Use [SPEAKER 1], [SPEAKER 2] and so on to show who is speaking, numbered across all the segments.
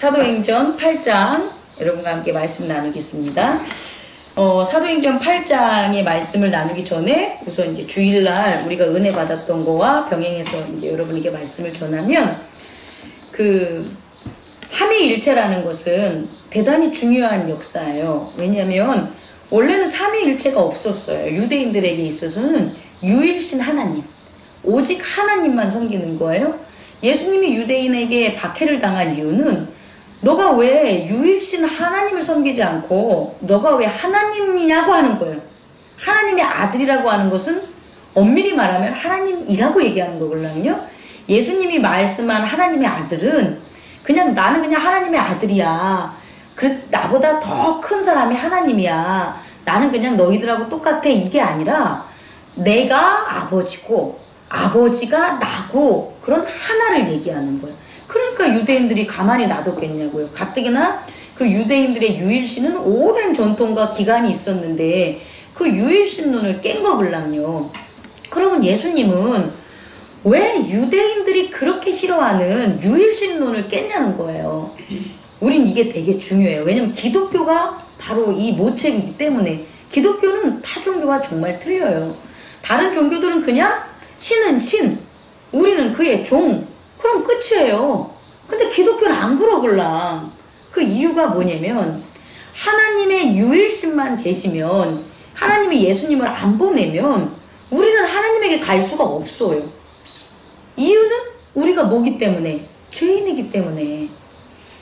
[SPEAKER 1] 사도행전 8장 여러분과 함께 말씀 나누겠습니다. 사도행전 8장의 말씀을 나누기 전에 우선 이제 주일날 우리가 은혜 받았던 거와 병행해서 이제 여러분에게 말씀을 전하면 그 삼위일체라는 것은 대단히 중요한 역사예요. 왜냐하면 원래는 삼위일체가 없었어요. 유대인들에게 있어서는 유일신 하나님, 오직 하나님만 섬기는 거예요. 예수님이 유대인에게 박해를 당한 이유는 너가 왜 유일신 하나님을 섬기지 않고 너가 왜 하나님이냐고 하는 거예요. 하나님의 아들이라고 하는 것은 엄밀히 말하면 하나님이라고 얘기하는 거거든요. 예수님이 말씀한 하나님의 아들은 그냥 나는 그냥 하나님의 아들이야. 나보다 더 큰 사람이 하나님이야. 나는 그냥 너희들하고 똑같아. 이게 아니라 내가 아버지고 아버지가 나고 그런 하나를 얘기하는 거예요. 그러니까 유대인들이 가만히 놔뒀겠냐고요. 가뜩이나 그 유대인들의 유일신은 오랜 전통과 기간이 있었는데 그 유일신론을 깬 거블랑요. 그러면 예수님은 왜 유대인들이 그렇게 싫어하는 유일신론을 깼냐는 거예요. 우린 이게 되게 중요해요. 왜냐면 기독교가 바로 이 모책이기 때문에. 기독교는 타 종교와 정말 틀려요. 다른 종교들은 그냥 신은 신, 우리는 그의 종, 그럼 끝이에요. 근데 기독교는 안 그러글랑. 그 이유가 뭐냐면 하나님의 유일신만 계시면, 하나님이 예수님을 안 보내면 우리는 하나님에게 갈 수가 없어요. 이유는 우리가 뭐기 때문에? 죄인이기 때문에.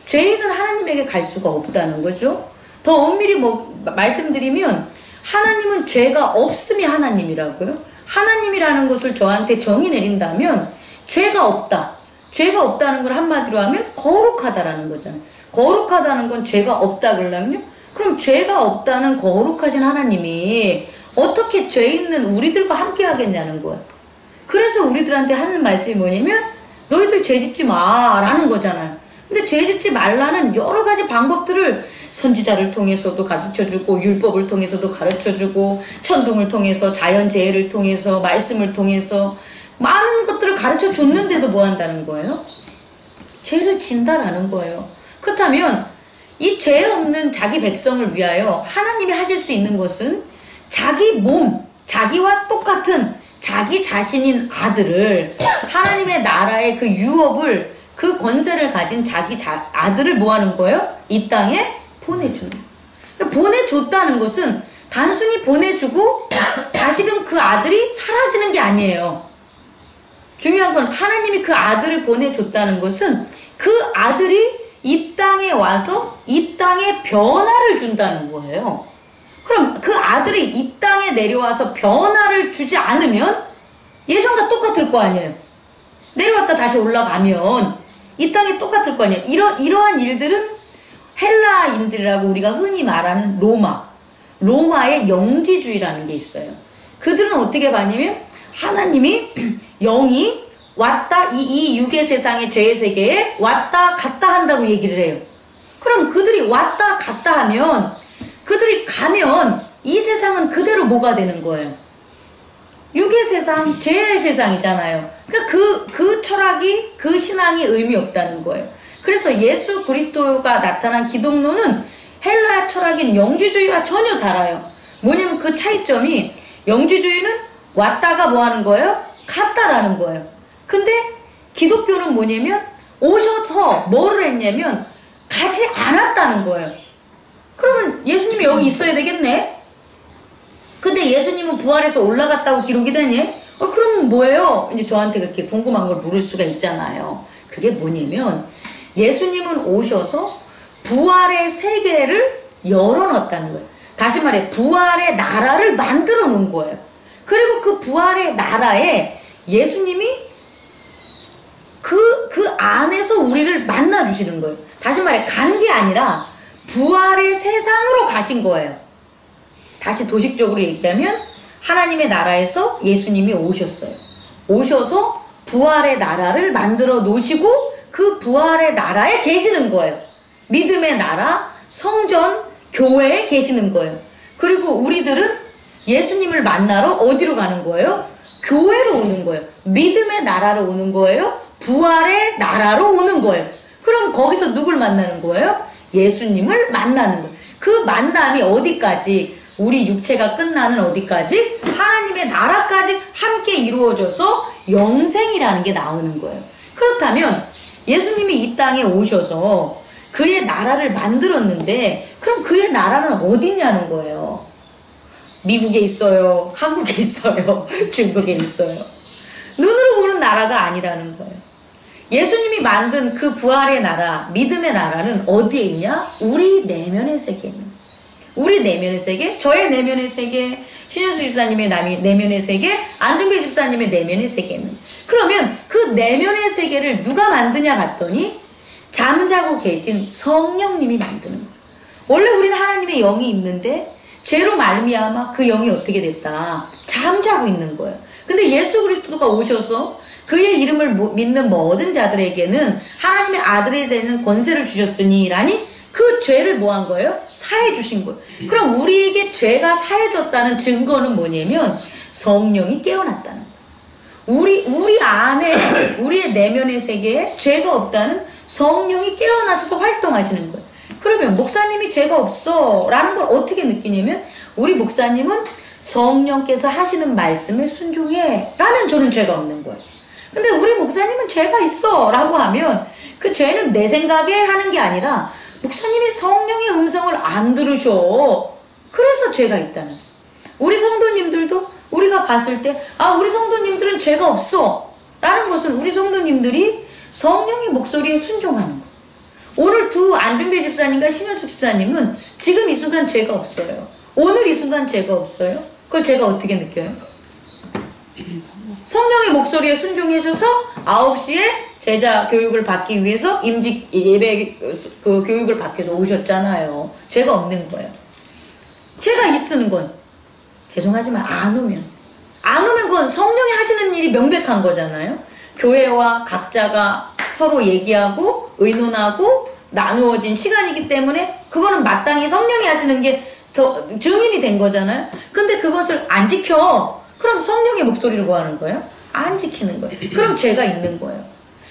[SPEAKER 1] 죄인은 하나님에게 갈 수가 없다는 거죠. 더 엄밀히 말씀드리면 하나님은 죄가 없음이 하나님이라고요. 하나님이라는 것을 저한테 정의 내린다면 죄가 없다. 죄가 없다는 걸 한마디로 하면 거룩하다라는 거잖아요. 거룩하다는 건 죄가 없다 그러려면요. 그럼 죄가 없다는 거룩하신 하나님이 어떻게 죄 있는 우리들과 함께 하겠냐는 거예요. 그래서 우리들한테 하는 말씀이 뭐냐면 너희들 죄 짓지 마 라는 거잖아요. 근데 죄 짓지 말라는 여러 가지 방법들을 선지자를 통해서도 가르쳐주고 율법을 통해서도 가르쳐주고 천둥을 통해서 자연재해를 통해서 말씀을 통해서 많은 것들을 가르쳐줬는데도 뭐 한다는 거예요? 죄를 진다라는 거예요. 그렇다면 이 죄 없는 자기 백성을 위하여 하나님이 하실 수 있는 것은 자기 몸, 자기와 똑같은 자기 자신인 아들을, 하나님의 나라의 그 유업을, 그 권세를 가진 자기 아들을 뭐 하는 거예요? 이 땅에 보내주는 거예요. 보내줬다는 것은 단순히 보내주고 다시금 그 아들이 사라지는 게 아니에요. 중요한 건 하나님이 그 아들을 보내줬다는 것은 그 아들이 이 땅에 와서 이 땅에 변화를 준다는 거예요. 그럼 그 아들이 이 땅에 내려와서 변화를 주지 않으면 예전과 똑같을 거 아니에요. 내려왔다 다시 올라가면 이 땅에 똑같을 거 아니에요. 이러한 일들은 헬라인들이라고 우리가 흔히 말하는 로마의 영지주의라는 게 있어요. 그들은 어떻게 봤냐면 하나님이 영이 왔다, 이 육의 세상의 죄의 세계에 왔다 갔다 한다고 얘기를 해요. 그럼 그들이 왔다 갔다 하면, 그들이 가면 이 세상은 그대로 뭐가 되는 거예요? 육의 세상, 죄의 세상이잖아요. 그러니까 그 철학이, 그 신앙이 의미 없다는 거예요. 그래서 예수 그리스도가 나타난 기독론은 헬라 철학인 영지주의와 전혀 달라요. 뭐냐면 그 차이점이, 영지주의는 왔다가 뭐 하는 거예요? 갔다라는 거예요. 근데 기독교는 뭐냐면 오셔서 뭐를 했냐면 가지 않았다는 거예요. 그러면 예수님이 여기 있어야 되겠네? 근데 예수님은 부활해서 올라갔다고 기록이 되니? 그러면 뭐예요? 이제 저한테 그렇게 궁금한 걸 물을 수가 있잖아요. 그게 뭐냐면 예수님은 오셔서 부활의 세계를 열어놨다는 거예요. 다시 말해 부활의 나라를 만들어 놓은 거예요. 그리고 그 부활의 나라에 예수님이 그 안에서 우리를 만나주시는 거예요. 다시 말해 간 게 아니라 부활의 세상으로 가신 거예요. 다시 도식적으로 얘기하면 하나님의 나라에서 예수님이 오셨어요. 오셔서 부활의 나라를 만들어 놓으시고 그 부활의 나라에 계시는 거예요. 믿음의 나라, 성전, 교회에 계시는 거예요. 그리고 우리들은 예수님을 만나러 어디로 가는 거예요? 교회로 오는 거예요. 믿음의 나라로 오는 거예요. 부활의 나라로 오는 거예요. 그럼 거기서 누굴 만나는 거예요? 예수님을 만나는 거예요. 그 만남이 어디까지? 우리 육체가 끝나는 어디까지? 하나님의 나라까지 함께 이루어져서 영생이라는 게 나오는 거예요. 그렇다면 예수님이 이 땅에 오셔서 그의 나라를 만들었는데 그럼 그의 나라는 어디냐는 거예요. 미국에 있어요? 한국에 있어요? 중국에 있어요? 눈으로 보는 나라가 아니라는 거예요. 예수님이 만든 그 부활의 나라, 믿음의 나라는 어디에 있냐? 우리 내면의 세계에 있는 거예요. 우리 내면의 세계, 저의 내면의 세계, 신현수 집사님의 내면의 세계, 안중배 집사님의 내면의 세계에 있는 거예요. 그러면 그 내면의 세계를 누가 만드냐 봤더니 잠자고 계신 성령님이 만드는 거예요. 원래 우리는 하나님의 영이 있는데 죄로 말미암아 그 영이 어떻게 됐다? 잠자고 있는 거예요. 근데 예수 그리스도가 오셔서 그의 이름을 믿는 모든 자들에게는 하나님의 아들이 되는 권세를 주셨으니 라니 그 죄를 뭐 한 거예요? 사해 주신 거예요. 그럼 우리에게 죄가 사해졌다는 증거는 뭐냐면 성령이 깨어났다는 거예요. 우리 안에 우리의 내면의 세계에 죄가 없다는 성령이 깨어나셔서 활동하시는 거예요. 그러면 목사님이 죄가 없어 라는 걸 어떻게 느끼냐면 우리 목사님은 성령께서 하시는 말씀에 순종해 라면 저는 죄가 없는 거예요. 근데 우리 목사님은 죄가 있어 라고 하면 그 죄는 내 생각에 하는 게 아니라 목사님이 성령의 음성을 안 들으셔. 그래서 죄가 있다는 거예요. 우리 성도님들도 우리가 봤을 때 우리 성도님들은 죄가 없어 라는 것은 우리 성도님들이 성령의 목소리에 순종하는 거예요. 오늘 두 안중배 집사님과 신현숙 집사님은 지금 이 순간 죄가 없어요. 오늘 이 순간 죄가 없어요. 그걸 제가 어떻게 느껴요? 성령의 목소리에 순종하셔서 9시에 제자 교육을 받기 위해서 임직 예배 그 교육을 받기 위해서 오셨잖아요. 죄가 없는 거예요. 죄가 있으는 건 죄송하지만 안 오면 그건 성령이 하시는 일이 명백한 거잖아요. 교회와 각자가 서로 얘기하고 의논하고 나누어진 시간이기 때문에 그거는 마땅히 성령이 하시는 게 더 증인이 된 거잖아요. 근데 그것을 안 지켜. 그럼 성령의 목소리를 뭐 하는 거예요? 안 지키는 거예요. 그럼 죄가 있는 거예요.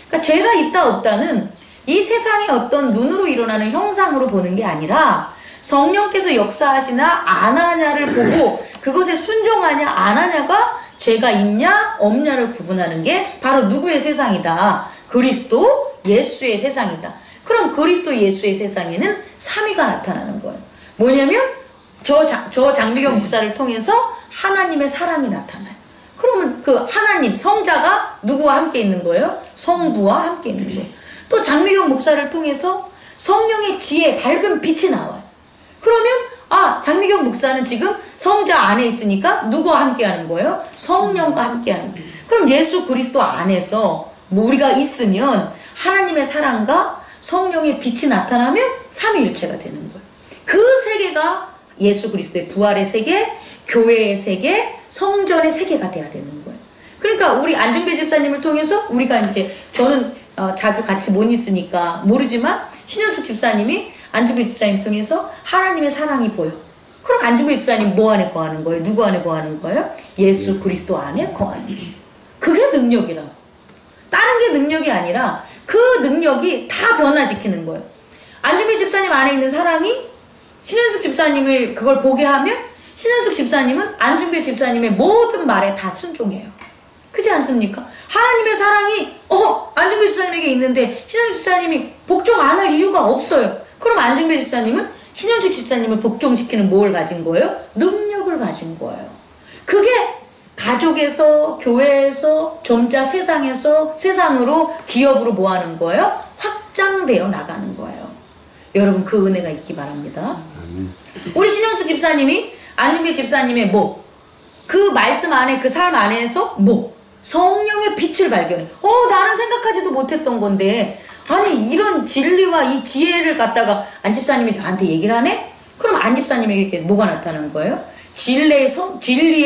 [SPEAKER 1] 그러니까 죄가 있다 없다는 이 세상의 어떤 눈으로 일어나는 형상으로 보는 게 아니라 성령께서 역사하시나 안 하냐를 보고 그것에 순종하냐 안 하냐가 죄가 있냐 없냐를 구분하는 게 바로 누구의 세상이다. 그리스도 예수의 세상이다. 그럼 그리스도 예수의 세상에는 삼위가 나타나는 거예요. 뭐냐면 저 장미경 목사를 통해서 하나님의 사랑이 나타나요. 그러면 그 하나님 성자가 누구와 함께 있는 거예요? 성부와 함께 있는 거예요. 또 장미경 목사를 통해서 성령의 지혜 밝은 빛이 나와요. 그러면 장미경 목사는 지금 성자 안에 있으니까 누구와 함께 하는 거예요? 성령과 함께 하는 거예요. 그럼 예수 그리스도 안에서 우리가 있으면 하나님의 사랑과 성령의 빛이 나타나면 삼위일체가 되는 거예요. 그 세계가 예수 그리스도의 부활의 세계, 교회의 세계, 성전의 세계가 돼야 되는 거예요. 그러니까 우리 안중배 집사님을 통해서 우리가 이제 저는 자주 같이 못 있으니까 모르지만 신현숙 집사님이 안중배 집사님 통해서 하나님의 사랑이 보여. 그럼 안중배 집사님 뭐 안에 거하는 거예요? 누구 안에 거하는 거예요? 예수 그리스도 안에 거하는 거예요. 그게 능력이라고. 다른 게 능력이 아니라 그 능력이 다 변화시키는 거예요. 안중배 집사님 안에 있는 사랑이 신현숙 집사님을 그걸 보게 하면 신현숙 집사님은 안중배 집사님의 모든 말에 다 순종해요. 그렇지 않습니까? 하나님의 사랑이 안중배 집사님에게 있는데 신현숙 집사님이 복종 안 할 이유가 없어요. 그럼 안중배 집사님은 신현숙 집사님을 복종시키는 뭘 가진 거예요? 능력을 가진 거예요. 그게 가족에서 교회에서 점자 세상으로 기업으로 뭐 하는 거예요? 확장되어 나가는 거예요. 여러분 그 은혜가 있기 바랍니다. 우리 신현수 집사님이 안중배 집사님의 그 말씀 안에 그 삶 안에서 성령의 빛을 발견해. 나는 생각하지도 못했던 건데 아니 이런 진리와 이 지혜를 갖다가 안 집사님이 나한테 얘기를 하네? 그럼 안 집사님에게 뭐가 나타난 거예요? 진리의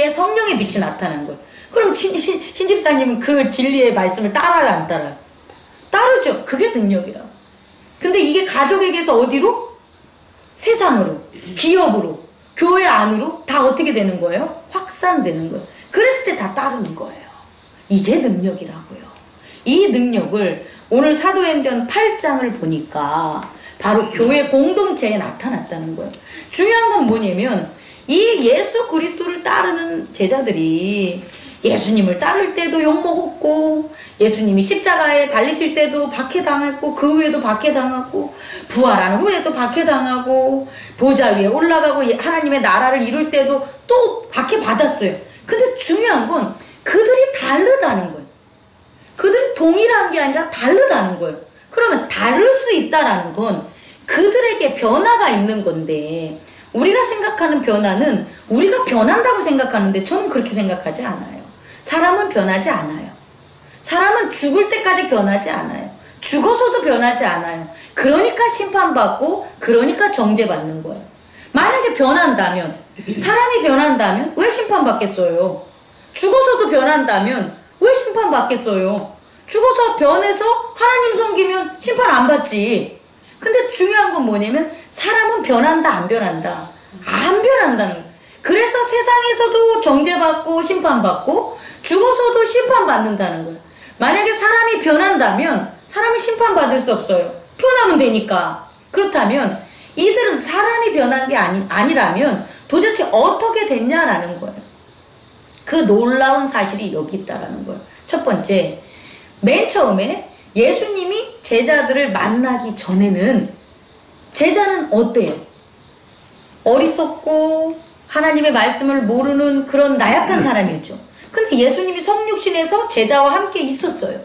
[SPEAKER 1] 성령의 빛이 나타난 거예요. 그럼 신 집사님은 그 진리의 말씀을 따라요 안 따라요? 따르죠. 그게 능력이라고. 근데 이게 가족에게서 어디로? 세상으로, 기업으로, 교회 안으로 다 어떻게 되는 거예요? 확산되는 거예요. 그랬을 때 다 따르는 거예요. 이게 능력이라고요. 이 능력을 오늘 사도행전 8장을 보니까 바로 교회 공동체에 나타났다는 거예요. 중요한 건 뭐냐면 이 예수 그리스도를 따르는 제자들이 예수님을 따를 때도 욕먹었고 예수님이 십자가에 달리실 때도 박해당했고 그 후에도 박해당하고 부활한 후에도 박해당하고 보좌 위에 올라가고 하나님의 나라를 이룰 때도 또 박해받았어요. 근데 중요한 건 그들이 다르다는 거예요. 그들이 동일한 게 아니라 다르다는 거예요. 그러면 다를 수 있다라는 건 그들에게 변화가 있는 건데 우리가 생각하는 변화는 우리가 변한다고 생각하는데 저는 그렇게 생각하지 않아요. 사람은 변하지 않아요. 사람은 죽을 때까지 변하지 않아요. 죽어서도 변하지 않아요. 그러니까 심판받고 그러니까 정죄받는 거예요. 만약에 변한다면 사람이 변한다면 왜 심판받겠어요? 죽어서도 변한다면 왜 심판받겠어요? 죽어서 변해서 하나님 섬기면 심판 안 받지. 근데 중요한 건 뭐냐면 사람은 변한다 안 변한다? 안 변한다는 거예요. 그래서 세상에서도 정죄받고 심판받고 죽어서도 심판받는다는 거예요. 만약에 사람이 변한다면 사람이 심판받을 수 없어요. 변하면 되니까. 그렇다면 이들은 사람이 변한 게 아니라면 도대체 어떻게 됐냐라는 거예요. 그 놀라운 사실이 여기 있다라는 거예요. 첫 번째, 맨 처음에 예수님이 제자들을 만나기 전에는 제자는 어때요? 어리석고 하나님의 말씀을 모르는 그런 나약한 사람이었죠. 근데 예수님이 성육신에서 제자와 함께 있었어요.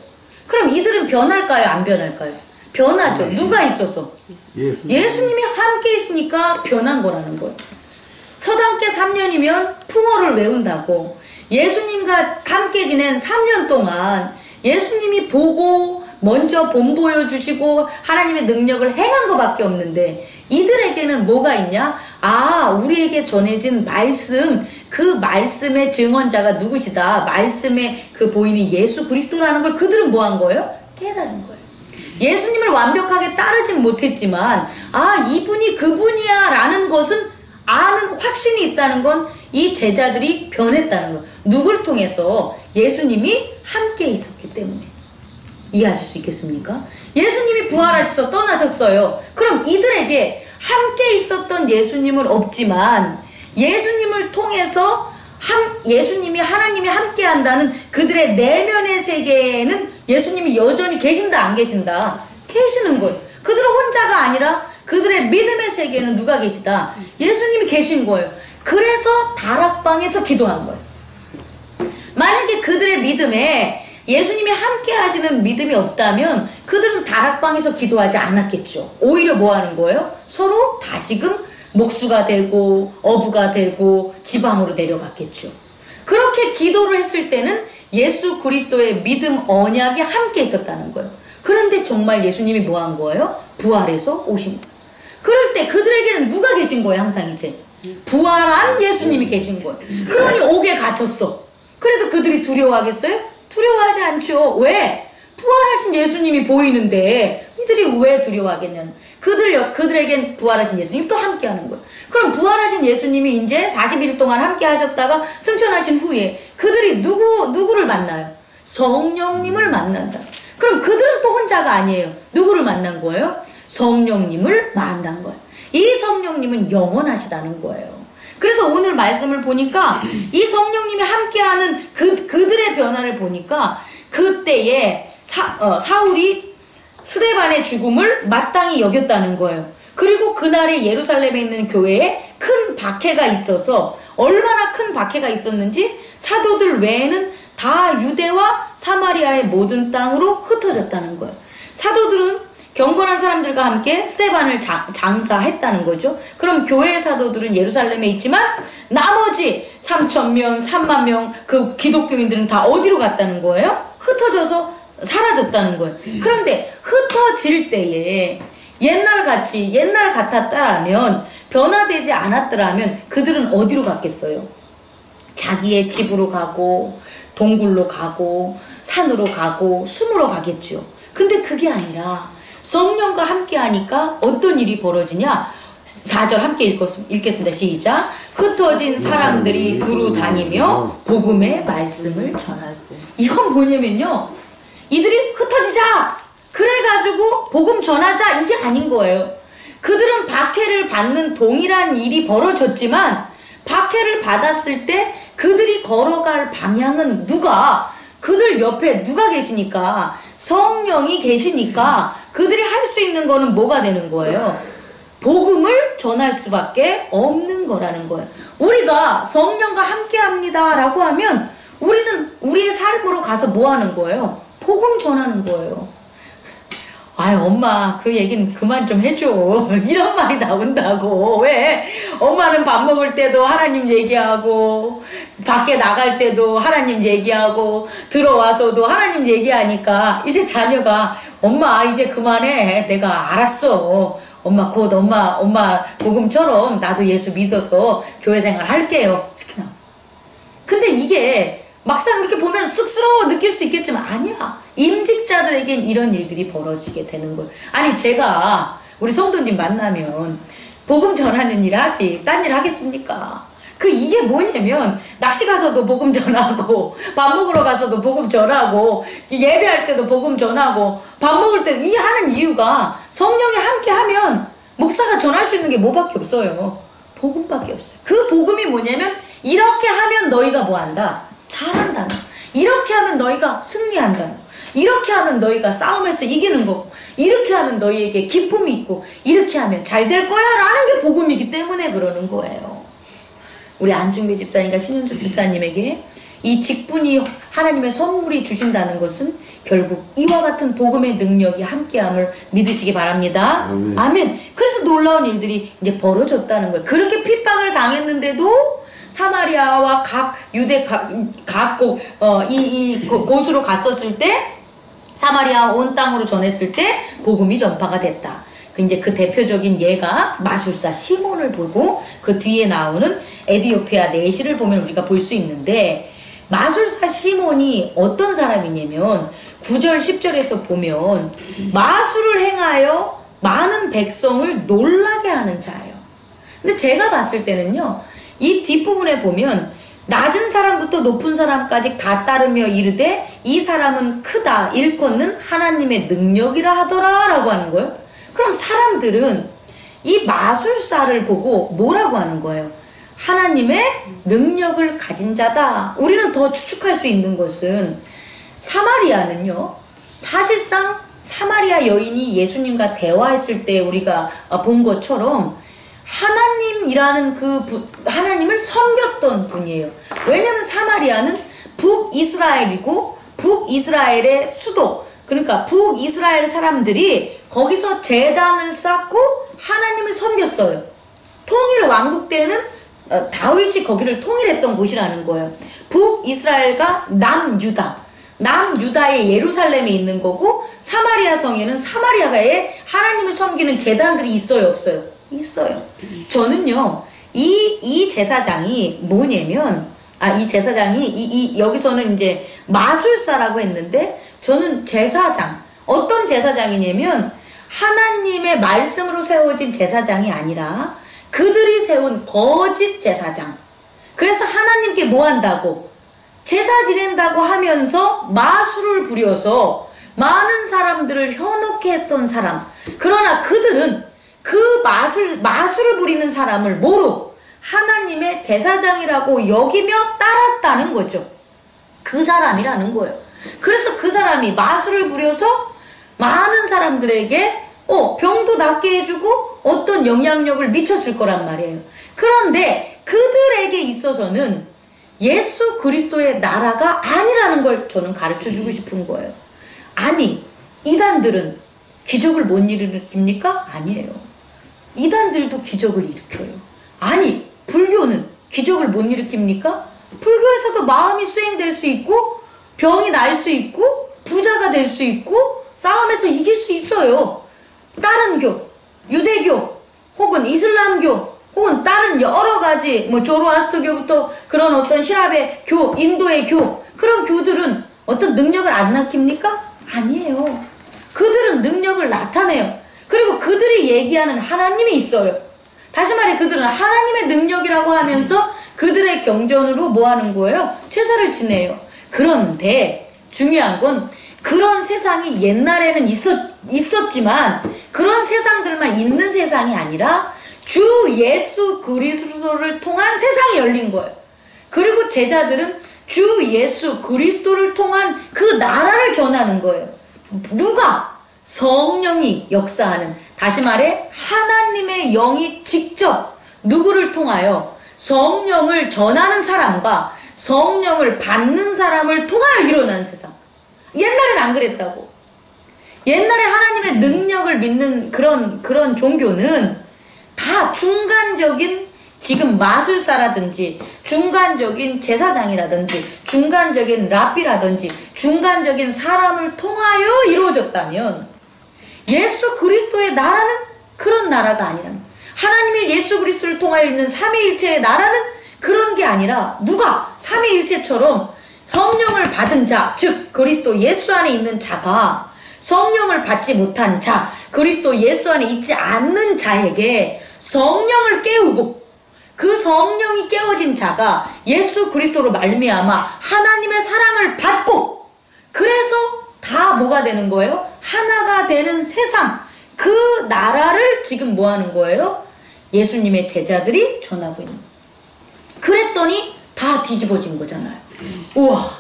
[SPEAKER 1] 그럼 이들은 변할까요? 안 변할까요? 변하죠. 누가 있어서? 예수님이 함께 있으니까 변한 거라는 거예요. 서당계 3년이면 풍어를 외운다고 예수님과 함께 지낸 3년 동안 예수님이 보고 먼저 본보여주시고 하나님의 능력을 행한 것밖에 없는데 이들에게는 뭐가 있냐? 아, 우리에게 전해진 말씀, 그 말씀의 증언자가 누구시다. 말씀의 그 보이는 예수 그리스도라는 걸 그들은 뭐 한 거예요? 깨달은 거예요. 예수님을 완벽하게 따르진 못했지만 아, 이분이 그분이야 라는 것은 아는 확신이 있다는 건 이 제자들이 변했다는 거예요. 누굴 통해서? 예수님이 함께 있었기 때문에. 이해하실 수 있겠습니까? 예수님이 부활하셔서 떠나셨어요. 그럼 이들에게 함께 있었던 예수님은 없지만 예수님을 통해서 예수님이 하나님이 함께 한다는 그들의 내면의 세계에는 예수님이 여전히 계신다 안 계신다? 계시는 거예요. 그들은 혼자가 아니라 그들의 믿음의 세계에는 누가 계시다? 예수님이 계신 거예요. 그래서 다락방에서 기도한 거예요. 만약에 그들의 믿음에 예수님이 함께 하시는 믿음이 없다면 그들은 다락방에서 기도하지 않았겠죠. 오히려 뭐 하는 거예요? 서로 다시금 목수가 되고 어부가 되고 지방으로 내려갔겠죠. 그렇게 기도를 했을 때는 예수 그리스도의 믿음 언약이 함께 있었다는 거예요. 그런데 정말 예수님이 뭐 한 거예요? 부활해서 오신 거예요. 그럴 때 그들에게는 누가 계신 거예요? 항상 이제 부활한 예수님이 계신 거예요. 그러니 옥에 갇혔어. 그래도 그들이 두려워하겠어요? 두려워하지 않죠. 왜? 부활하신 예수님이 보이는데 이들이 왜 두려워하겠냐는. 그들에겐 부활하신 예수님이 또 함께 하는 거예요. 그럼 부활하신 예수님이 이제 40일 동안 함께 하셨다가 승천하신 후에 그들이 누구를 만나요? 성령님을 만난다. 그럼 그들은 또 혼자가 아니에요. 누구를 만난 거예요? 성령님을 만난 거예요. 이 성령님은 영원하시다는 거예요. 그래서 오늘 말씀을 보니까 이 성령님이 함께하는 그들의 변화를 보니까 그때에 사울이 스데반의 죽음을 마땅히 여겼다는 거예요. 그리고 그날에 예루살렘에 있는 교회에 큰 박해가 있어서 얼마나 큰 박해가 있었는지 사도들 외에는 다 유대와 사마리아의 모든 땅으로 흩어졌다는 거예요. 사도들은 경건한 사람들과 함께 스데반을 장사했다는 거죠. 그럼 교회의 사도들은 예루살렘에 있지만 나머지 3,000명, 3만 명 그 기독교인들은 다 어디로 갔다는 거예요? 흩어져서 사라졌다는 거예요. 그런데 흩어질 때에 옛날 같았다라면 변화되지 않았더라면 그들은 어디로 갔겠어요? 자기의 집으로 가고 동굴로 가고 산으로 가고 숨으로 가겠죠. 근데 그게 아니라 성령과 함께 하니까 어떤 일이 벌어지냐? 4절 함께 읽겠습니다. 시작. 흩어진 사람들이 두루 다니며 복음의 말씀을 전하세. 이건 뭐냐면요. 이들이 흩어지자! 그래가지고 복음 전하자 이게 아닌 거예요. 그들은 박해를 받는 동일한 일이 벌어졌지만 박해를 받았을 때 그들이 걸어갈 방향은 그들 옆에 누가 계시니까? 성령이 계시니까 그들이 할 수 있는 거는 뭐가 되는 거예요? 복음을 전할 수밖에 없는 거라는 거예요. 우리가 성령과 함께 합니다 라고 하면 우리는 우리의 삶으로 가서 뭐 하는 거예요? 복음 전하는 거예요. 아유, 엄마, 그 얘기는 그만 좀 해줘. 이런 말이 나온다고. 왜? 엄마는 밥 먹을 때도 하나님 얘기하고, 밖에 나갈 때도 하나님 얘기하고, 들어와서도 하나님 얘기하니까, 이제 자녀가, 엄마, 이제 그만해. 내가 알았어. 엄마, 곧 엄마 복음처럼 나도 예수 믿어서 교회 생활 할게요. 이렇게 나와. 근데 이게, 막상 이렇게 보면 쑥스러워 느낄 수 있겠지만 아니야. 임직자들에겐 이런 일들이 벌어지게 되는 거예요. 아니 제가 우리 성도님 만나면 복음 전하는 일 하지 딴 일 하겠습니까? 이게 뭐냐면 낚시 가서도 복음 전하고 밥 먹으러 가서도 복음 전하고 예배할 때도 복음 전하고 밥 먹을 때 이 하는 이유가 성령이 함께 하면 목사가 전할 수 있는 게 뭐밖에 없어요. 복음밖에 없어요. 그 복음이 뭐냐면 이렇게 하면 너희가 뭐 한다? 잘한다. 이렇게 하면 너희가 승리한다. 이렇게 하면 너희가 싸움에서 이기는 거고 이렇게 하면 너희에게 기쁨이 있고 이렇게 하면 잘 될 거야 라는 게 복음이기 때문에 그러는 거예요. 우리 안중배 집사님과 신윤숙 집사님에게 이 직분이 하나님의 선물이 주신다는 것은 결국 이와 같은 복음의 능력이 함께함을 믿으시기 바랍니다. 아멘. 그래서 놀라운 일들이 이제 벌어졌다는 거예요. 그렇게 핍박을 당했는데도 사마리아와 각 유대 곳으로 갔었을 때 사마리아 온 땅으로 전했을 때 복음이 전파가 됐다. 이제 그 대표적인 예가 마술사 시몬을 보고 그 뒤에 나오는 에디오피아 내시를 보면 우리가 볼 수 있는데 마술사 시몬이 어떤 사람이냐면 9절 10절에서 보면 마술을 행하여 많은 백성을 놀라게 하는 자예요. 근데 제가 봤을 때는요. 이 뒷부분에 보면 낮은 사람부터 높은 사람까지 다 따르며 이르되 이 사람은 크다 일컫는 하나님의 능력이라 하더라 라고 하는 거예요. 그럼 사람들은 이 마술사를 보고 뭐라고 하는 거예요? 하나님의 능력을 가진 자다. 우리는 더 추측할 수 있는 것은 사마리아는요. 사실상 사마리아 여인이 예수님과 대화했을 때 우리가 본 것처럼 하나님이라는 하나님을 섬겼던 분이에요. 왜냐면 사마리아는 북이스라엘이고 북이스라엘의 수도 그러니까 북이스라엘 사람들이 거기서 제단을 쌓고 하나님을 섬겼어요. 통일 왕국 때는 다윗이 거기를 통일했던 곳이라는 거예요. 북이스라엘과 남유다의 예루살렘에 있는 거고 사마리아 성에는 사마리아가에 하나님을 섬기는 제단들이 있어요 없어요? 있어요. 저는요 이 제사장이 뭐냐면 이 제사장이 여기서는 이제 마술사라고 했는데 저는 제사장 어떤 제사장이냐면 하나님의 말씀으로 세워진 제사장이 아니라 그들이 세운 거짓 제사장. 그래서 하나님께 뭐 한다고? 제사 지낸다고 하면서 마술을 부려서 많은 사람들을 현혹해 했던 사람. 그러나 그들은 그 마술을 부리는 사람을 뭐로? 하나님의 제사장이라고 여기며 따랐다는 거죠. 그 사람이라는 거예요. 그래서 그 사람이 마술을 부려서 많은 사람들에게 병도 낫게 해주고 어떤 영향력을 미쳤을 거란 말이에요. 그런데 그들에게 있어서는 예수 그리스도의 나라가 아니라는 걸 저는 가르쳐주고 싶은 거예요. 아니, 이단들은 기적을 못 일으킵니까? 아니에요. 이단들도 기적을 일으켜요. 아니, 불교는 기적을 못 일으킵니까? 불교에서도 마음이 수행될 수 있고 병이 날 수 있고 부자가 될 수 있고 싸움에서 이길 수 있어요. 다른 교, 유대교 혹은 이슬람교 혹은 다른 여러 가지 조로아스터교부터 그런 어떤 신압의 교, 인도의 교 그런 교들은 어떤 능력을 안 나킵니까? 아니에요. 그들은 능력을 나타내요. 그리고 그들이 얘기하는 하나님이 있어요. 다시 말해 그들은 하나님의 능력이라고 하면서 그들의 경전으로 뭐 하는 거예요? 제사를 지내요. 그런데 중요한 건 그런 세상이 옛날에는 있었지만 그런 세상들만 있는 세상이 아니라 주 예수 그리스도를 통한 세상이 열린 거예요. 그리고 제자들은 주 예수 그리스도를 통한 그 나라를 전하는 거예요. 누가? 성령이 역사하는, 다시 말해 하나님의 영이 직접 누구를 통하여 성령을 전하는 사람과 성령을 받는 사람을 통하여 일어나는 세상. 옛날엔 안 그랬다고. 옛날에 하나님의 능력을 믿는 그런 종교는 다 중간적인, 지금 마술사라든지 중간적인 제사장이라든지 중간적인 랍비라든지 중간적인 사람을 통하여 이루어졌다면, 예수 그리스도의 나라는 그런 나라가 아니라, 하나님의 예수 그리스도를 통하여 있는 삼위일체의 나라는 그런 게 아니라, 누가? 삼위일체처럼 성령을 받은 자, 즉 그리스도 예수 안에 있는 자가 성령을 받지 못한 자, 그리스도 예수 안에 있지 않는 자에게 성령을 깨우고, 그 성령이 깨어진 자가 예수 그리스도로 말미암아 하나님의 사랑을 받고, 그래서 다 뭐가 되는 거예요? 하나가 되는 세상, 그 나라를 지금 뭐 하는 거예요? 예수님의 제자들이 전하고 있는 거예요. 그랬더니 다 뒤집어진 거잖아요. 우와,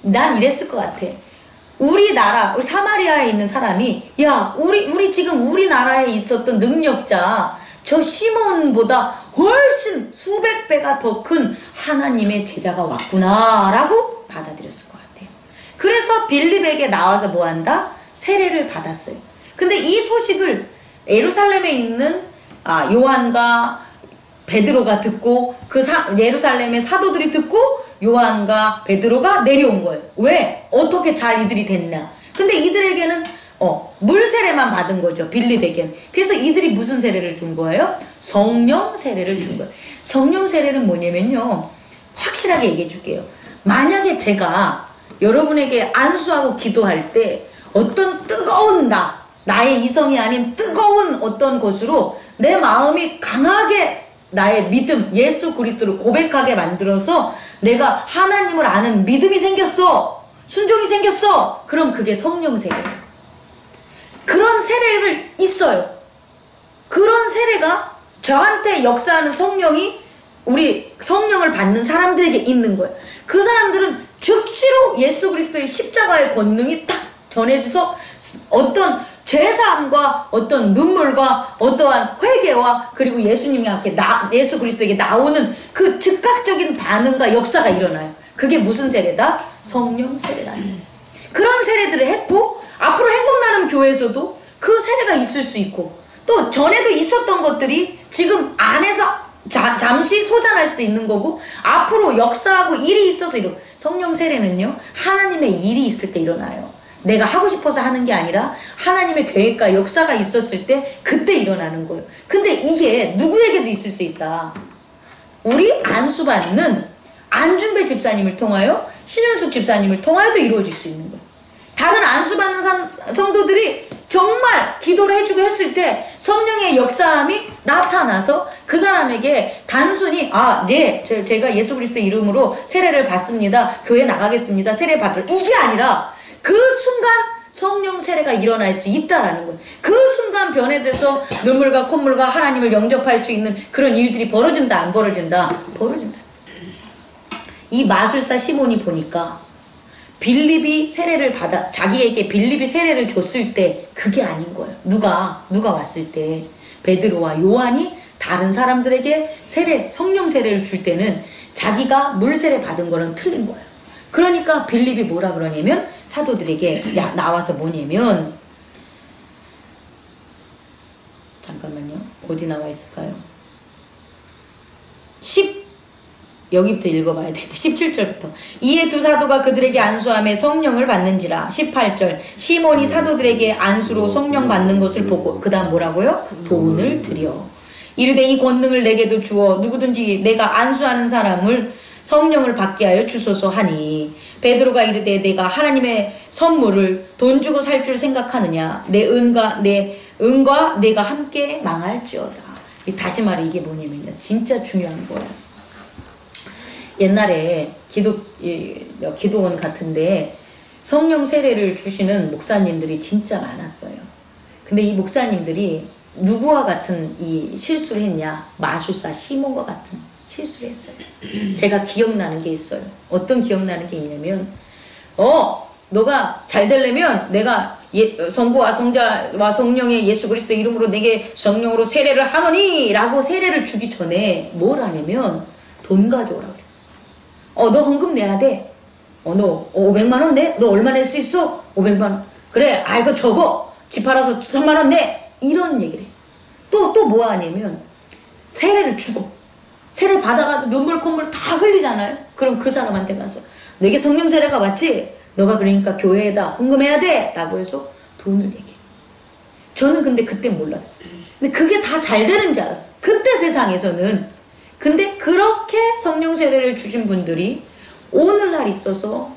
[SPEAKER 1] 난 이랬을 것 같아. 우리 나라, 우리 사마리아에 있는 사람이, 야, 우리 지금 우리나라에 있었던 능력자 저 시몬보다 훨씬 수백 배가 더 큰 하나님의 제자가 왔구나 라고 받아들였을 것 같아요. 그래서 빌립에게 나와서 뭐 한다? 세례를 받았어요. 근데 이 소식을 예루살렘에 있는 요한과 베드로가 듣고, 예루살렘의 사도들이 듣고 요한과 베드로가 내려온 거예요. 왜? 어떻게 잘 이들이 됐냐? 근데 이들에게는 물 세례만 받은 거죠. 빌립에게는. 그래서 이들이 무슨 세례를 준 거예요? 성령 세례를 준 거예요. 성령 세례는 뭐냐면요, 확실하게 얘기해 줄게요. 만약에 제가 여러분에게 안수하고 기도할 때 어떤 뜨거운 나의 이성이 아닌 뜨거운 어떤 것으로 내 마음이 강하게 나의 믿음, 예수 그리스도를 고백하게 만들어서 내가 하나님을 아는 믿음이 생겼어, 순종이 생겼어, 그럼 그게 성령 세례예요. 그런 세례를 있어요. 그런 세례가 저한테 역사하는 성령이 우리 성령을 받는 사람들에게 있는 거예요. 그 사람들은 즉시로 예수 그리스도의 십자가의 권능이 딱 전해져서 어떤 죄사함과 어떤 눈물과 어떠한 회개와 그리고 예수님이 함께 예수 그리스도에게 나오는 그 즉각적인 반응과 역사가 일어나요. 그게 무슨 세례다? 성령 세례라는 거예요. 그런 세례들을 했고, 앞으로 행복나눔 교회에서도 그 세례가 있을 수 있고, 또 전에도 있었던 것들이 지금 안에서 잠시 소잔할 수도 있는 거고, 앞으로 역사하고 일이 있어서 이런 성령 세례는요, 하나님의 일이 있을 때 일어나요. 내가 하고 싶어서 하는 게 아니라 하나님의 계획과 역사가 있었을 때 그때 일어나는 거예요. 근데 이게 누구에게도 있을 수 있다. 우리 안수받는 안준배 집사님을 통하여, 신윤숙 집사님을 통하여도 이루어질 수 있는 거예요. 다른 안수받는 성도들이 정말 기도를 해주고 했을 때 성령의 역사함이 나타나서 그 사람에게 단순히 네, 제가 예수 그리스도 이름으로 세례를 받습니다, 교회 나가겠습니다, 세례 받으러, 이게 아니라 그 순간 성령 세례가 일어날 수 있다라는 거예요. 그 순간 변해져서 눈물과 콧물과 하나님을 영접할 수 있는 그런 일들이 벌어진다, 안 벌어진다? 벌어진다. 이 마술사 시몬이 보니까 빌립이 세례를 받아, 자기에게 빌립이 세례를 줬을 때 그게 아닌 거예요. 누가 왔을 때 베드로와 요한이 다른 사람들에게 성령 세례를 줄 때는 자기가 물 세례 받은 거는 틀린 거예요. 그러니까 빌립이 뭐라 그러냐면, 사도들에게 나와서 뭐냐면, 잠깐만요, 어디 나와 있을까요? 여기부터 읽어봐야 되겠다. 17절부터. 이에 두 사도가 그들에게 안수함에 성령을 받는지라. 18절. 시몬이 사도들에게 안수로 성령 받는 것을 보고, 그 다음 뭐라고요? 돈을 드려 이르되 이 권능을 내게도 주어 누구든지 내가 안수하는 사람을 성령을 받게 하여 주소서 하니, 베드로가 이르되 내가 하나님의 선물을 돈 주고 살 줄 생각하느냐? 내 은과 내가 함께 망할지어다. 다시 말해 이게 뭐냐면요, 진짜 중요한 거예요. 옛날에 기도원 같은데 성령 세례를 주시는 목사님들이 진짜 많았어요. 근데 이 목사님들이 누구와 같은 이 실수를 했냐? 마술사 시몬과 같은 실수를 했어요. 제가 기억나는 게 있어요. 어떤 기억나는 게 있냐면 너가 잘 되려면 내가 성부와 성자와 성령의 예수 그리스도 이름으로 내게 성령으로 세례를 하노니 라고 세례를 주기 전에 뭘 하냐면 돈 가져오라 그래. 너 헌금 내야 돼. 너 500만 원 내? 너 얼마 낼 수 있어? 500만 원. 그래, 이거 적어. 집 팔아서 1000만 원 내. 이런 얘기를 해. 또 뭐 하냐면 세례를 주고 세례 받아가지고 눈물 콧물 다 흘리잖아요. 그럼 그 사람한테 가서 내게 성령 세례가 왔지? 너가 그러니까 교회에다 헌금해야 돼 라고 해서 돈을 얘기해. 저는 근데 그때 몰랐어요. 근데 그게 다 잘 되는 줄 알았어요. 그때 세상에서는. 근데 그렇게 성령 세례를 주신 분들이 오늘날 있어서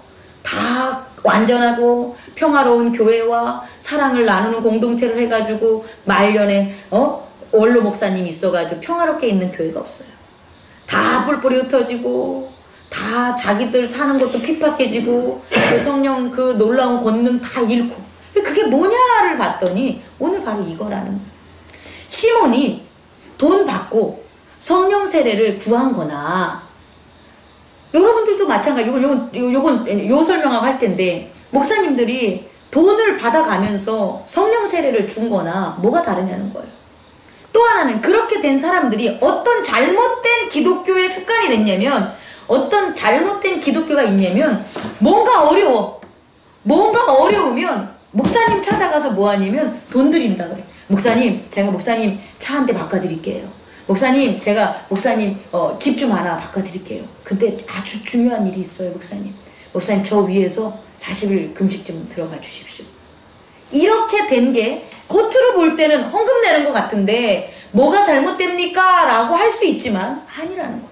[SPEAKER 1] 다 완전하고 평화로운 교회와 사랑을 나누는 공동체를 해가지고 말년에 원로 목사님이 있어가지고 평화롭게 있는 교회가 없어요. 다 뿔뿔이 흩어지고 다 자기들 사는 것도 핍박해지고 그 성령 그 놀라운 권능 다 잃고. 그게 뭐냐를 봤더니 오늘 바로 이거라는 거예요. 시몬이 돈 받고 성령 세례를 구한 거나 여러분들도 마찬가지. 요건 설명하고 할 텐데 목사님들이 돈을 받아가면서 성령 세례를 준 거나 뭐가 다르냐는 거예요. 또 하나는 그렇게 된 사람들이 어떤 잘못된 기독교의 습관이 됐냐면 어떤 잘못된 기독교가 있냐면 뭔가 어려워. 뭔가 어려우면 목사님 찾아가서 뭐 하냐면 돈 드린다 그래. 목사님 제가 목사님 차 한 대 바꿔드릴게요. 목사님 제가 목사님 집 좀 하나 바꿔드릴게요. 근데 아주 중요한 일이 있어요. 목사님 저 위에서 40일 금식 좀 들어가 주십시오. 이렇게 된 게 겉으로 볼 때는 헌금 내는 것 같은데 뭐가 잘못됩니까? 라고 할 수 있지만 아니라는 거예요.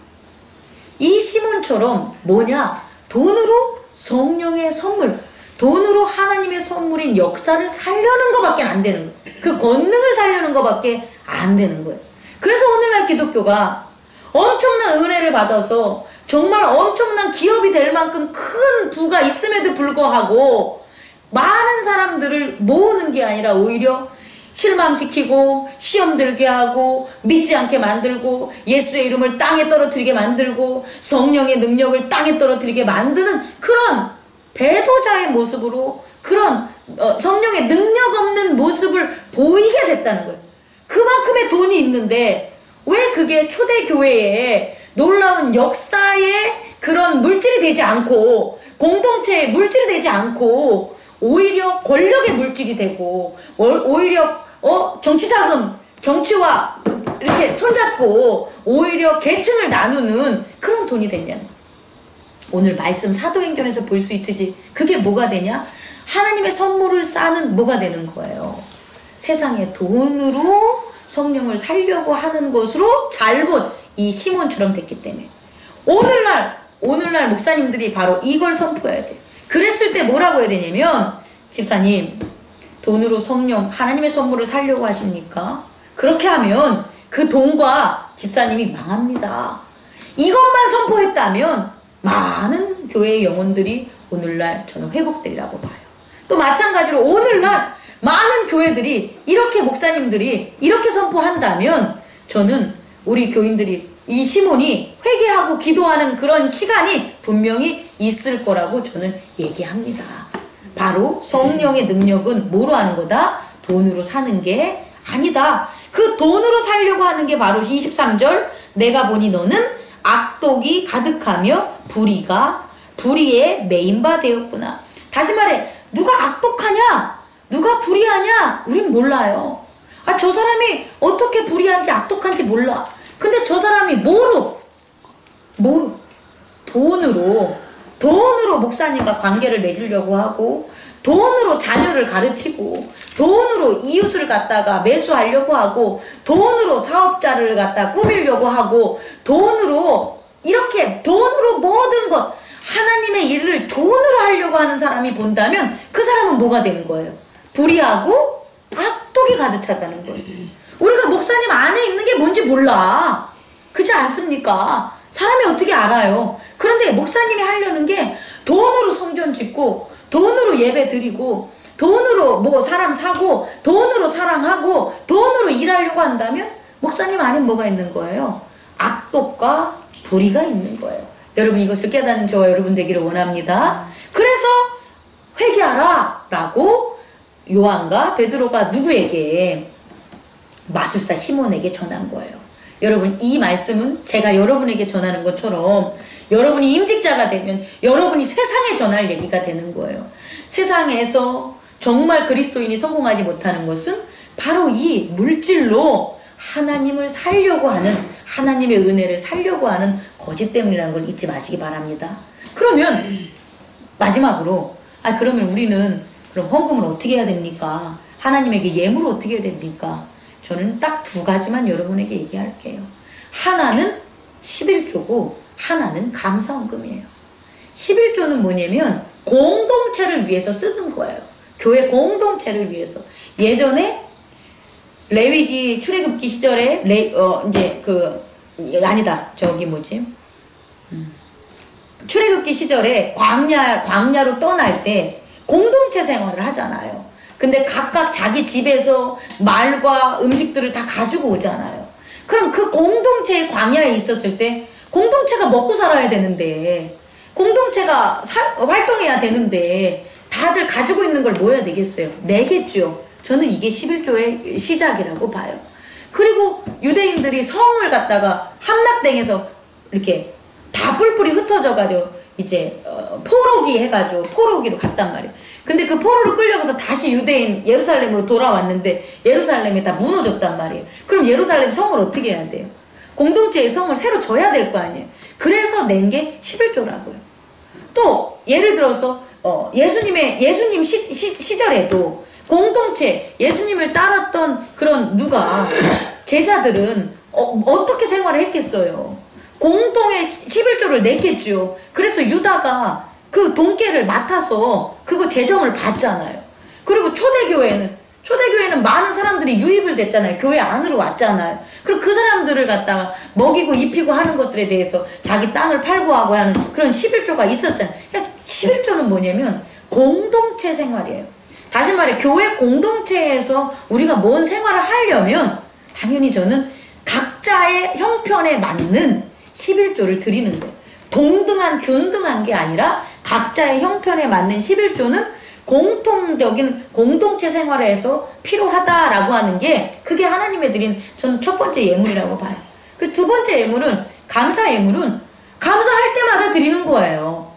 [SPEAKER 1] 이 시몬처럼 뭐냐? 돈으로 성령의 선물, 돈으로 하나님의 선물인 역사를 살려는 것밖에 안 되는 거예요. 그 권능을 살려는 것밖에 안 되는 거예요. 그래서 오늘날 기독교가 엄청난 은혜를 받아서 정말 엄청난 기업이 될 만큼 큰 부가 있음에도 불구하고 많은 사람들을 모으는 게 아니라 오히려 실망시키고 시험 들게 하고 믿지 않게 만들고 예수의 이름을 땅에 떨어뜨리게 만들고 성령의 능력을 땅에 떨어뜨리게 만드는 그런 배도자의 모습으로 그런 성령의 능력 없는 모습을 보이게 됐다는 거예요. 그만큼의 돈이 있는데 왜 그게 초대교회에 놀라운 역사의 그런 물질이 되지 않고 공동체의 물질이 되지 않고 오히려 권력의 물질이 되고 오히려 정치자금, 정치와 이렇게 손잡고 오히려 계층을 나누는 그런 돈이 됐냐는 거예요. 오늘 말씀 사도행전에서 볼 수 있듯이 그게 뭐가 되냐? 하나님의 선물을 쌓는 뭐가 되는 거예요. 세상에 돈으로 성령을 살려고 하는 것으로 잘못 이 시몬처럼 됐기 때문에 오늘날 목사님들이 바로 이걸 선포해야 돼. 그랬을 때 뭐라고 해야 되냐면 집사님 돈으로 성령 하나님의 선물을 살려고 하십니까? 그렇게 하면 그 돈과 집사님이 망합니다. 이것만 선포했다면 많은 교회의 영혼들이 오늘날 저는 회복되리라고 봐요. 또 마찬가지로 오늘날 많은 교회들이 이렇게 목사님들이 이렇게 선포한다면 저는 우리 교인들이 이 시몬이 회개하고 기도하는 그런 시간이 분명히 있을 거라고 저는 얘기합니다. 바로 성령의 능력은 뭐로 하는 거다? 돈으로 사는 게 아니다. 그 돈으로 살려고 하는 게 바로 23절 내가 보니 너는 악독이 가득하며 불의에 메인바 되었구나. 다시 말해 누가 악독하냐? 누가 불의하냐? 우린 몰라요. 저 사람이 어떻게 불의한지 악독한지 몰라. 근데 저 사람이 뭐로 돈으로 목사님과 관계를 맺으려고 하고 돈으로 자녀를 가르치고 돈으로 이웃을 갖다가 매수하려고 하고 돈으로 사업자를 갖다 꾸미려고 하고 돈으로 모든 것 하나님의 일을 돈으로 하려고 하는 사람이 본다면 그 사람은 뭐가 되는 거예요? 불의하고 악독이 가득 찼다는 거예요. 우리가 목사님 안에 있는 게 뭔지 몰라. 그렇지 않습니까? 사람이 어떻게 알아요? 그런데 목사님이 하려는 게 돈으로 성전 짓고 돈으로 예배 드리고 돈으로 뭐 사람 사고 돈으로 사랑하고 돈으로 일하려고 한다면 목사님 안에 뭐가 있는 거예요? 악독과 불의가 있는 거예요. 여러분 이것을 깨닫는 저와 여러분 되기를 원합니다. 그래서 회개하라 라고 요한과 베드로가 누구에게? 마술사 시몬에게 전한 거예요. 여러분 이 말씀은 제가 여러분에게 전하는 것처럼 여러분이 임직자가 되면 여러분이 세상에 전할 얘기가 되는 거예요. 세상에서 정말 그리스도인이 성공하지 못하는 것은 바로 이 물질로 하나님을 살려고 하는, 하나님의 은혜를 살려고 하는 거짓 때문이라는 걸 잊지 마시기 바랍니다. 그러면 마지막으로 그러면 우리는 그럼 헌금을 어떻게 해야 됩니까? 하나님에게 예물을 어떻게 해야 됩니까? 저는 딱 두 가지만 여러분에게 얘기할게요. 하나는 11조고 하나는 감사헌금이에요. 11조는 뭐냐면 공동체를 위해서 쓰는 거예요. 교회 공동체를 위해서. 예전에 레위기 출애굽기 시절에 출애굽기 시절에 광야로 떠날 때 공동체 생활을 하잖아요. 근데 각각 자기 집에서 말과 음식들을 다 가지고 오잖아요. 그럼 그 공동체의 광야에 있었을 때 공동체가 먹고 살아야 되는데 공동체가 활동해야 되는데 다들 가지고 있는 걸 뭐 해야 되겠어요? 내겠죠. 저는 이게 11조의 시작이라고 봐요. 그리고 유대인들이 성을 갖다가 함락당해서 이렇게 다 뿔뿔이 흩어져가지고 이제 포로기 해가지고 포로기로 갔단 말이에요. 근데 그 포로를 끌려가서 다시 유대인 예루살렘으로 돌아왔는데 예루살렘이 다 무너졌단 말이에요. 그럼 예루살렘 성을 어떻게 해야 돼요? 공동체의 성을 새로 져야 될 거 아니에요. 그래서 낸 게 11조라고요. 또 예를 들어서 예수님 시절에도 공동체, 예수님을 따랐던 그런 제자들은 어떻게 생활을 했겠어요? 공동의 11조를 냈겠지요. 그래서 유다가 그 돈깨를 맡아서 그거 재정을 받잖아요. 그리고 초대교회는 많은 사람들이 유입을 됐잖아요. 교회 안으로 왔잖아요. 그리고 그 사람들을 갖다가 먹이고 입히고 하는 것들에 대해서 자기 땅을 팔고 하고 하는 그런 11조가 있었잖아요. 그러니까 11조는 뭐냐면 공동체 생활이에요. 다시 말해 교회 공동체에서 우리가 뭔 생활을 하려면 당연히 저는 각자의 형편에 맞는 11조를 드리는 거예요. 동등한 균등한 게 아니라 각자의 형편에 맞는 11조는 공통적인 공동체 생활에서 필요하다라고 하는 게 그게 하나님의 드린 저는 첫 번째 예물이라고 봐요. 그 두 번째 예물은 감사 예물은 감사할 때마다 드리는 거예요.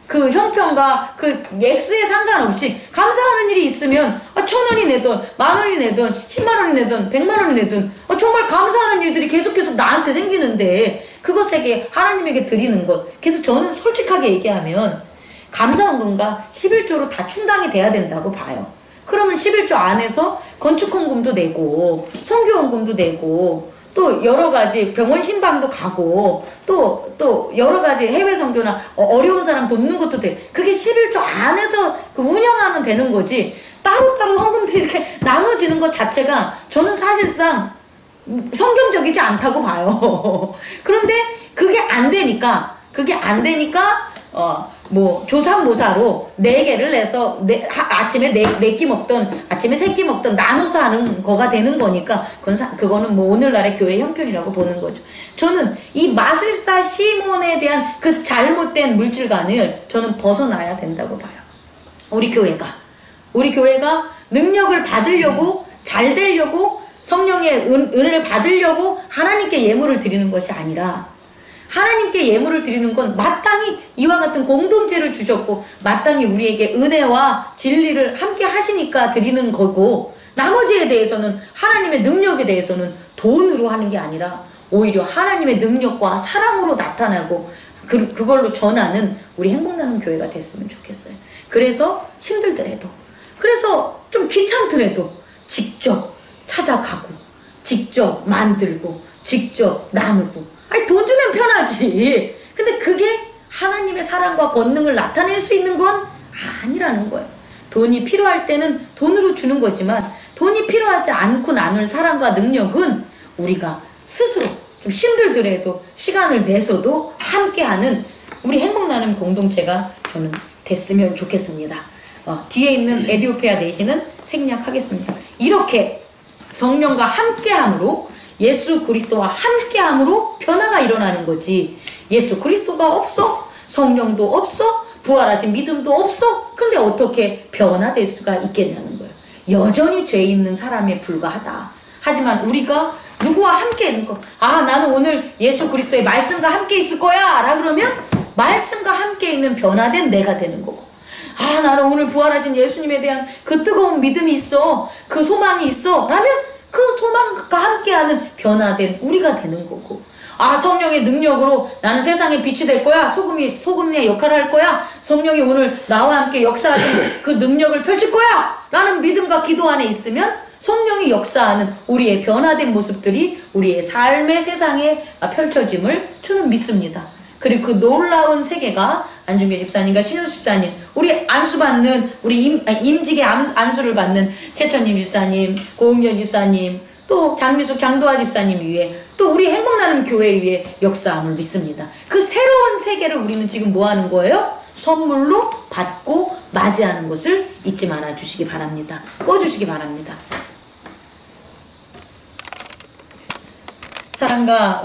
[SPEAKER 1] 그 형편과 그 액수에 상관없이 감사하는 일이 있으면 1,000원이 내든 10,000원이 내든 10만원이 내든 100만원이 내든 정말 감사하는 일들이 계속 나한테 생기는데 그것에게 하나님에게 드리는 것. 그래서 저는 솔직하게 얘기하면 감사헌금과 11조로 다 충당이 돼야 된다고 봐요. 그러면 11조 안에서 건축헌금도 내고 선교헌금도 내고 또 여러가지 병원 신방도 가고 또 여러가지 해외 선교나 어려운 사람 돕는 것도 돼. 그게 11조 안에서 그 운영하면 되는 거지 따로따로 헌금들이 이렇게 나눠지는 것 자체가 저는 사실상 성경적이지 않다고 봐요. 그런데 그게 안 되니까 조삼모사로 4개를 내서 아침에 4끼 먹던 아침에 3끼 먹던 나눠서 하는 거가 되는 거니까 그거는 뭐 오늘날의 교회 형편이라고 보는 거죠. 저는 이 마술사 시몬에 대한 그 잘못된 물질관을 저는 벗어나야 된다고 봐요. 우리 교회가 능력을 받으려고 잘 되려고 성령의 은혜를 받으려고 하나님께 예물을 드리는 것이 아니라 하나님께 예물을 드리는 건 마땅히 이와 같은 공동체를 주셨고 마땅히 우리에게 은혜와 진리를 함께 하시니까 드리는 거고 나머지에 대해서는 하나님의 능력에 대해서는 돈으로 하는 게 아니라 오히려 하나님의 능력과 사랑으로 나타나고 그걸로 전하는 우리 행복나눔 교회가 됐으면 좋겠어요. 그래서 힘들더라도 그래서 좀 귀찮더라도 직접 찾아가고 직접 만들고 직접 나누고 돈 주면 편하지. 근데 그게 하나님의 사랑과 권능을 나타낼 수 있는 건 아니라는 거예요. 돈이 필요할 때는 돈으로 주는 거지만 돈이 필요하지 않고 나눌 사랑과 능력은 우리가 스스로 좀 힘들더라도 시간을 내서도 함께하는 우리 행복나눔 공동체가 저는 됐으면 좋겠습니다. 뒤에 있는 에디오피아 내시는 생략하겠습니다. 이렇게 성령과 함께함으로 예수 그리스도와 함께함으로 변화가 일어나는 거지. 예수 그리스도가 없어, 성령도 없어, 부활하신 믿음도 없어. 근데 어떻게 변화될 수가 있겠냐는 거예요. 여전히 죄 있는 사람에 불과하다. 하지만 우리가 누구와 함께 있는 거, 나는 오늘 예수 그리스도의 말씀과 함께 있을 거야 라 그러면 말씀과 함께 있는 변화된 내가 되는 거고, 나는 오늘 부활하신 예수님에 대한 그 뜨거운 믿음이 있어, 그 소망이 있어 라면 그 소망과 함께하는 변화된 우리가 되는 거고, 성령의 능력으로 나는 세상의 빛이 될 거야, 소금의 역할을 할 거야, 성령이 오늘 나와 함께 역사하시는 그 능력을 펼칠 거야 라는 믿음과 기도 안에 있으면 성령이 역사하는 우리의 변화된 모습들이 우리의 삶의 세상에 펼쳐짐을 저는 믿습니다. 그리고 그 놀라운 세계가 안중계 집사님과 신효수 집사님, 우리 안수받는, 우리 임직의 안수를 받는 최천님 집사님, 고은경 집사님, 또 장미숙 장도화 집사님 위에, 또 우리 행복나눔 교회 위에 역사함을 믿습니다. 그 새로운 세계를 우리는 지금 뭐 하는 거예요? 선물로 받고 맞이하는 것을 잊지 말아 주시기 바랍니다. 꺼주시기 바랍니다. 사랑과